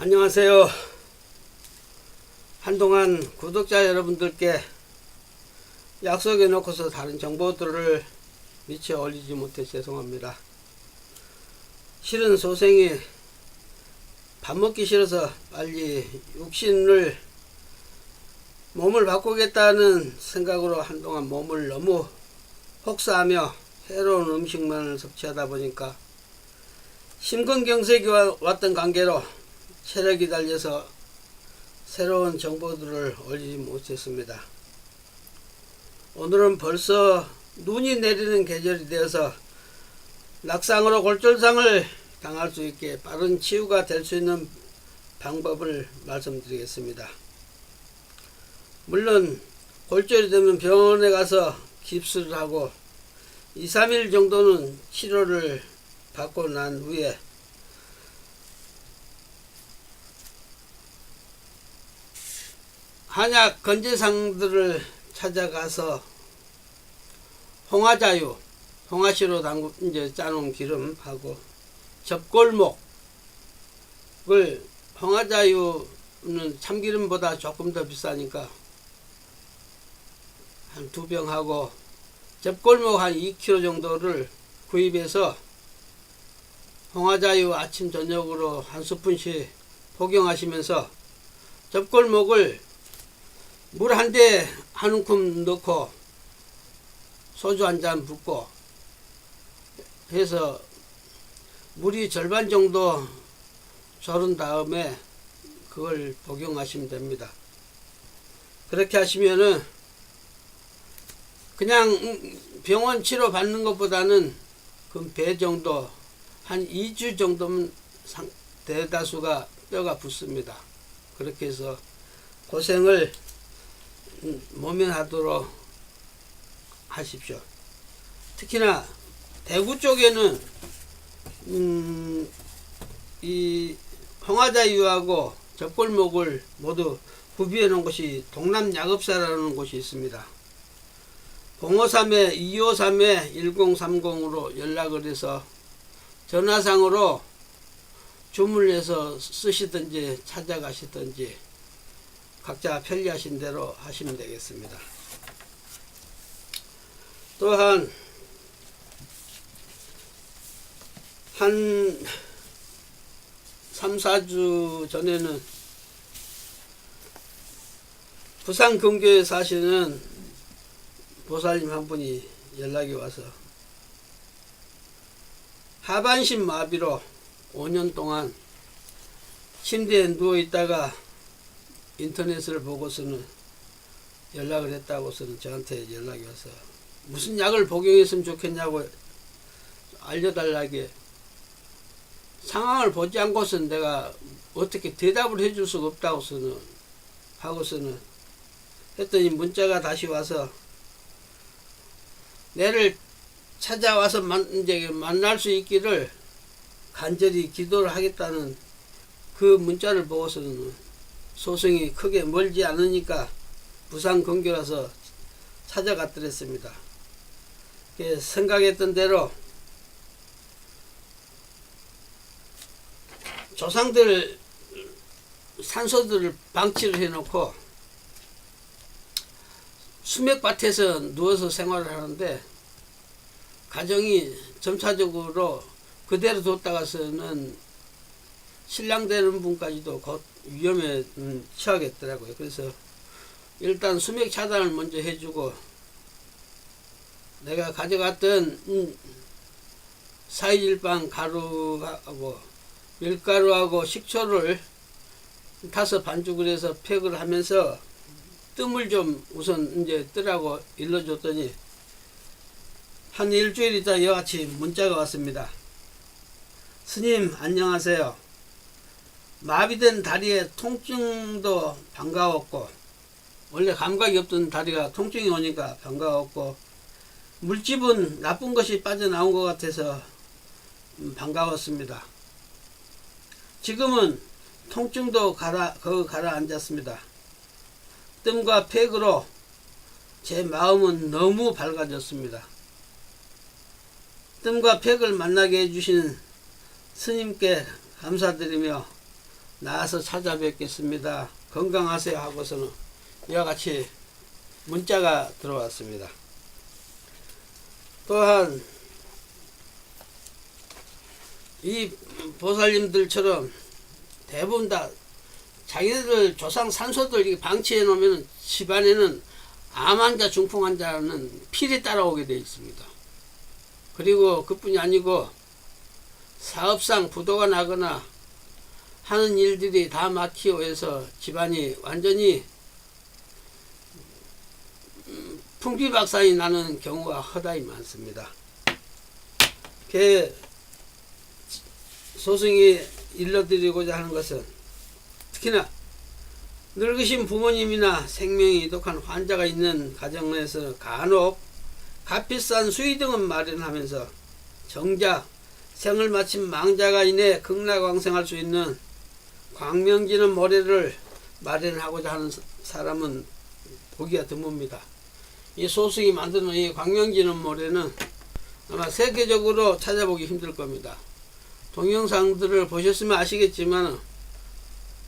안녕하세요. 한동안 구독자 여러분들께 약속해 놓고서 다른 정보들을 미처 올리지 못해 죄송합니다. 실은 소생이 밥 먹기 싫어서 빨리 육신을 몸을 바꾸겠다는 생각으로 한동안 몸을 너무 혹사하며 해로운 음식만을 섭취하다 보니까 심근경색이 왔던 관계로 체력이 달려서 새로운 정보들을 올리지 못했습니다. 오늘은 벌써 눈이 내리는 계절이 되어서 낙상으로 골절상을 당할 수 있게 빠른 치유가 될 수 있는 방법을 말씀드리겠습니다. 물론 골절이 되면 병원에 가서 깁스를 하고 2, 3일 정도는 치료를 받고 난 후에 한약 건재상들을 찾아가서 홍화자유, 홍화시로 이제 짜놓은 기름하고 접골목을, 홍화자유는 참기름보다 조금 더 비싸니까 한 2병하고 접골목 한 2kg 정도를 구입해서 홍화자유 아침 저녁으로 한 스푼씩 복용하시면서 접골목을 물 한 대 한 움큼 넣고 소주 한 잔 붓고 해서 물이 절반 정도 졸은 다음에 그걸 복용하시면 됩니다. 그렇게 하시면은 그냥 병원 치료 받는 것보다는 그 배 정도 한 2주 정도면 대다수가 뼈가 붙습니다. 그렇게 해서 고생을 모면하도록 하십시오. 특히나 대구 쪽에는 이 홍화자유하고 접골목을 모두 구비해 놓은 곳이 동남야급사라는 곳이 있습니다. 053-253-1030으로 연락을 해서 전화상으로 주문해서 쓰시든지 찾아가시든지 각자 편리하신 대로 하시면 되겠습니다. 또한 한 3, 4주 전에는 부산 근교에 사시는 보살님 한 분이 연락이 와서 하반신 마비로 5년 동안 침대에 누워 있다가 인터넷을 보고서는 연락을 했다고서는 저한테 연락이 와서 무슨 약을 복용했으면 좋겠냐고 알려달라게, 상황을 보지 않고서는 내가 어떻게 대답을 해줄 수가 없다고서는 하고서는 했더니 문자가 다시 와서 내를 찾아와서 이제 만날 수 있기를 간절히 기도를 하겠다는 그 문자를 보고서는 소승이 크게 멀지 않으니까 부산 근교라서 찾아갔더랬습니다. 생각했던 대로 조상들 산소들을 방치를 해놓고 수맥밭에서 누워서 생활을 하는데 가정이 점차적으로 그대로 뒀다가서는 신랑 되는 분까지도 곧 위험에 처하겠더라고요. 그래서 일단 수맥 차단을 먼저 해주고 내가 가져갔던 사이질방 가루하고 밀가루하고 식초를 타서 반죽을 해서 팩을 하면서 뜸을 좀 우선 이제 뜨라고 일러줬더니 한 일주일 있다 이같이 문자가 왔습니다. 스님 안녕하세요. 마비된 다리에 통증도 반가웠고, 원래 감각이 없던 다리가 통증이 오니까 반가웠고, 물집은 나쁜 것이 빠져나온 것 같아서 반가웠습니다. 지금은 통증도 가라앉았습니다. 뜸과 팩으로 제 마음은 너무 밝아졌습니다. 뜸과 팩을 만나게 해주신 스님께 감사드리며 나와서 찾아뵙겠습니다. 건강하세요 하고서는 이와 같이 문자가 들어왔습니다. 또한 이 보살님들처럼 대부분 다 자기네들 조상 산소들 방치해 놓으면 집안에는 암 환자, 중풍 환자는 필히 따라오게 되어 있습니다. 그리고 그뿐이 아니고 사업상 부도가 나거나 하는 일들이 다 막히고 해서 집안이 완전히 풍비박산이 나는 경우가 허다히 많습니다. 소승이 일러드리고자 하는 것은 특히나 늙으신 부모님이나 생명이 이독한 환자가 있는 가정에서 간혹 값비싼 수의등은 마련하면서 정작 생을 마친 망자가 인해 극락왕생할 수 있는 광명지는 모래를 마련하고자 하는 사람은 보기가 드뭅니다. 이 소승이 만드는 이 광명지는 모래는 아마 세계적으로 찾아보기 힘들 겁니다. 동영상들을 보셨으면 아시겠지만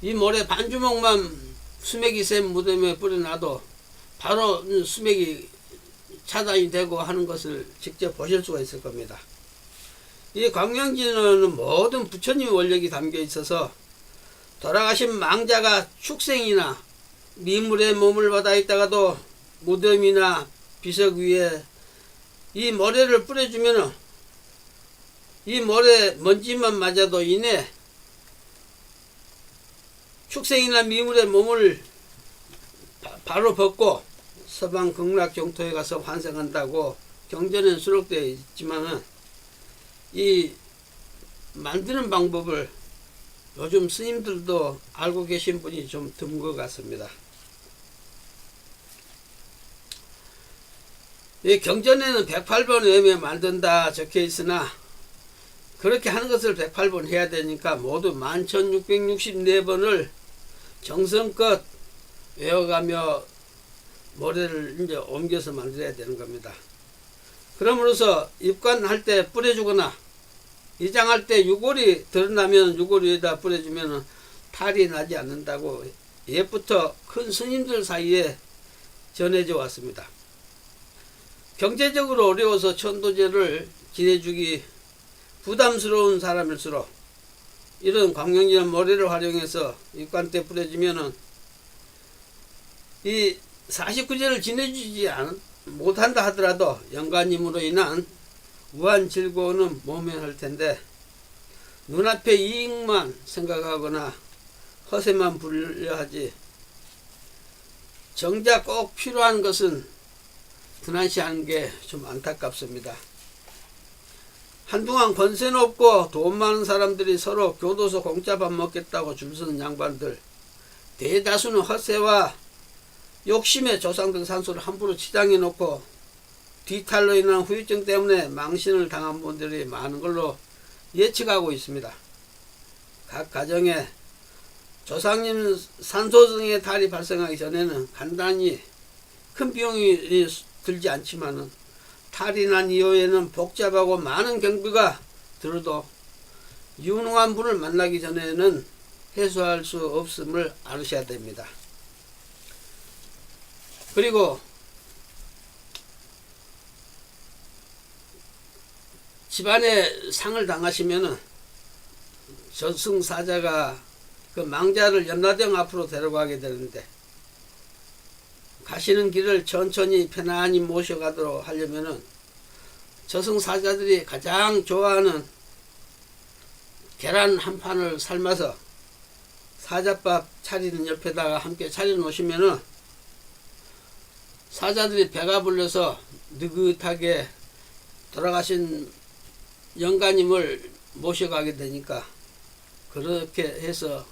이 모래 반주먹만 수맥이 센 무덤에 뿌려놔도 바로 수맥이 차단이 되고 하는 것을 직접 보실 수가 있을 겁니다. 이 광명지는 모든 부처님 원력이 담겨 있어서 돌아가신 망자가 축생이나 미물에 몸을 받아 있다가도 무덤이나 비석 위에 이 모래를 뿌려주면 이 모래 먼지만 맞아도 이내 축생이나 미물의 몸을 바로 벗고 서방 극락 정토에 가서 환생한다고 경전에 수록되어 있지만은 이 만드는 방법을 요즘 스님들도 알고 계신 분이 좀 드문 것 같습니다. 이 경전에는 108번 외며 만든다 적혀 있으나 그렇게 하는 것을 108번 해야 되니까 모두 11,664번을 정성껏 외워가며 모래를 이제 옮겨서 만들어야 되는 겁니다. 그러므로서 입관할 때 뿌려주거나 이장할 때 유골이 드러나면 유골 위에다 뿌려주면 탈이 나지 않는다고 옛부터 큰 스님들 사이에 전해져 왔습니다. 경제적으로 어려워서 천도제를 지내주기 부담스러운 사람일수록 이런 광명지는 모래를 활용해서 입관 때 뿌려주면은 이 49제를 지내주지 못한다 하더라도 영가님으로 인한 무한 즐거움은 모면할 텐데 눈앞의 이익만 생각하거나 허세만 부리려 하지 정작 꼭 필요한 것은 등한시하는 게 좀 안타깝습니다. 한동안 권세 높고 돈 많은 사람들이 서로 교도소 공짜 밥 먹겠다고 줄 서는 양반들 대다수는 허세와 욕심에 조상들 산소를 함부로 치장해 놓고 뒤탈로 인한 후유증 때문에 망신을 당한 분들이 많은 걸로 예측하고 있습니다. 각 가정에 조상님 산소 등의 탈이 발생하기 전에는 간단히 큰 비용이 들지 않지만은 탈이 난 이후에는 복잡하고 많은 경비가 들어도 유능한 분을 만나기 전에는 해소할 수 없음을 알으셔야 됩니다. 그리고 집안에 상을 당하시면은 저승사자가 그 망자를 염라대왕 앞으로 데려가게 되는데 가시는 길을 천천히 편안히 모셔가도록 하려면은 저승사자들이 가장 좋아하는 계란 한 판을 삶아서 사자밥 차리는 옆에다가 함께 차려 놓으시면은 사자들이 배가 불러서 느긋하게 돌아가신 영가님을 모셔가게 되니까 그렇게 해서